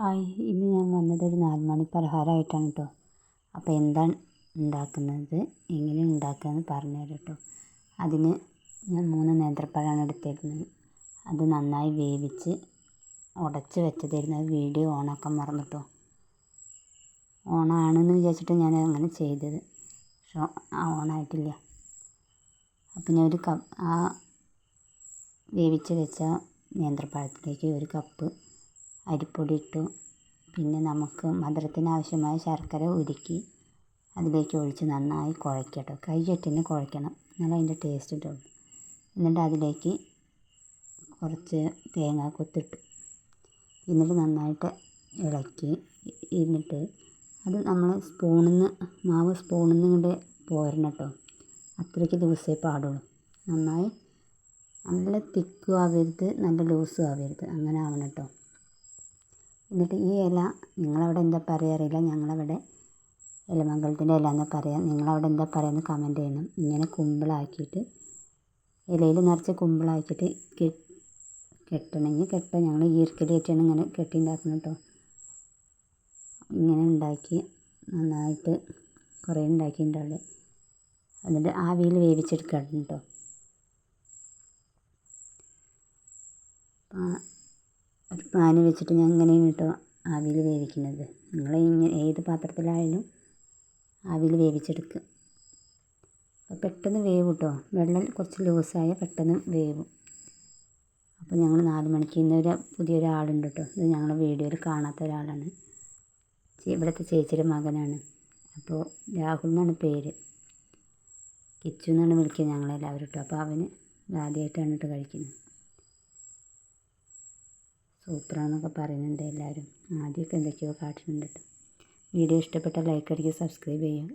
Hi, ഇന്ന് ഞാൻ വന്നത് ഒരു 4 മണി പലഹാരമായിട്ടാണ് കേട്ടോ. അപ്പോൾ എന്താണ് ഉണ്ടാക്കുന്നത്, എങ്ങനെ ഉണ്ടാക്കുകയെന്ന് പറഞ്ഞുതരാം കേട്ടോ. അതിന് ഞാൻ 3 നേന്ത്രപ്പഴമാണ് എടുത്തിരുന്നത്. അത് നന്നായി വേവിച്ച് ഉടച്ച് വെച്ചതായിരുന്നു. അത് വീഡിയോ ഓണാക്കാൻ മറന്നു കേട്ടോ. ഓണാണെന്ന് വിചാരിച്ചിട്ട് ഞാൻ അങ്ങനെ ചെയ്തത്, പക്ഷെ ഓണായിട്ടില്ല. അപ്പോൾ ഞാൻ വേവിച്ച് വെച്ച നേന്ത്രപ്പഴത്തിലേക്ക് 1 കപ്പ് അരിപ്പൊടി ഇട്ടു. പിന്നെ നമുക്ക് മധുരത്തിന് ആവശ്യമായ ശർക്കര ഉരുക്കി അതിലേക്ക് ഒഴിച്ച് നന്നായി കുഴയ്ക്കുക കേട്ടോ. കൈയിട്ട് തന്നെ കുഴയ്ക്കണം, എന്നാലും അതിൻ്റെ ടേസ്റ്റ് കിട്ടുള്ളൂ. എന്നിട്ട് അതിലേക്ക് കുറച്ച് തേങ്ങാക്കൊത്തിട്ടു. എന്നിട്ട് നന്നായിട്ട് ഇളക്കി എന്നിട്ട് അത് നമ്മൾ മാവ് സ്പൂണിൽ നിന്ന് ഇങ്ങോട്ട് പോരണം കേട്ടോ. അത്രയ്ക്ക് ലൂസേ പാടുള്ളൂ. നന്നായി നല്ല തിക്കും ആവരുത്, നല്ല ലൂസും ആവരുത്, അങ്ങനെ ആവണം കേട്ടോ. എന്നിട്ട് ഈ ഇല നിങ്ങളവിടെ എന്താ പറയുക അറിയില്ല, ഞങ്ങളവിടെ ഇലമംഗലത്തിൻ്റെ ഇല എന്ന് പറയാം. നിങ്ങളവിടെ എന്താ പറയുക കമൻറ്റ് ചെയ്യണം. ഇങ്ങനെ കുമ്പിളാക്കിയിട്ട് ഇലയിൽ നിറച്ച് കുമ്പിളാക്കിയിട്ട് കെട്ടണമെങ്കിൽ കെട്ടാം. ഞങ്ങൾ ഈർക്കലിയായിട്ടാണ് ഇങ്ങനെ കെട്ടി ഉണ്ടാക്കുന്നത് കേട്ടോ. ഇങ്ങനെ ഉണ്ടാക്കി നന്നായിട്ട് കുറേ ഉണ്ടാക്കിയിട്ടുണ്ട് അവിടെ. എന്നിട്ട് ആവിയിൽ വേവിച്ചെടുക്കണം കേട്ടോ. ഒരു പാൻ വെച്ചിട്ട് ഞാൻ ഇങ്ങനെയാണ് കേട്ടോ ആവിയിൽ വേവിക്കുന്നത്. നിങ്ങൾ ഏത് പാത്രത്തിലായാലും ആവിയിൽ വേവിച്ചെടുക്കുക. അപ്പോൾ പെട്ടെന്ന് വേവും കേട്ടോ. വെള്ളം കുറച്ച് ലൂസായാൽ പെട്ടെന്ന് വേവും. അപ്പോൾ ഞങ്ങൾ 4 മണിക്ക് ഇന്നൊരു പുതിയൊരാളുണ്ട് കേട്ടോ. ഇത് ഞങ്ങളുടെ വീഡിയോയിൽ കാണാത്ത ഒരാളാണ്. ഇവിടുത്തെ ചേച്ചിയുടെ മകനാണ്. അപ്പോൾ രാഹുൽ എന്നാണ് പേര്. കിച്ചു എന്നാണ് വിളിക്കുക ഞങ്ങളെല്ലാവരും കേട്ടോ. അപ്പോൾ അവന് ആദ്യമായിട്ടാണ് കേട്ടോ കഴിക്കുന്നത്. സൂപ്പറാണെന്നൊക്കെ പറയുന്നുണ്ട് എല്ലാവരും. ആദ്യമൊക്കെ എന്തൊക്കെയോ കാട്ടുന്നുണ്ട് കേട്ടോ. വീഡിയോ ഇഷ്ടപ്പെട്ടാൽ ലൈക്ക് അടിക്കുക, സബ്സ്ക്രൈബ് ചെയ്യുക.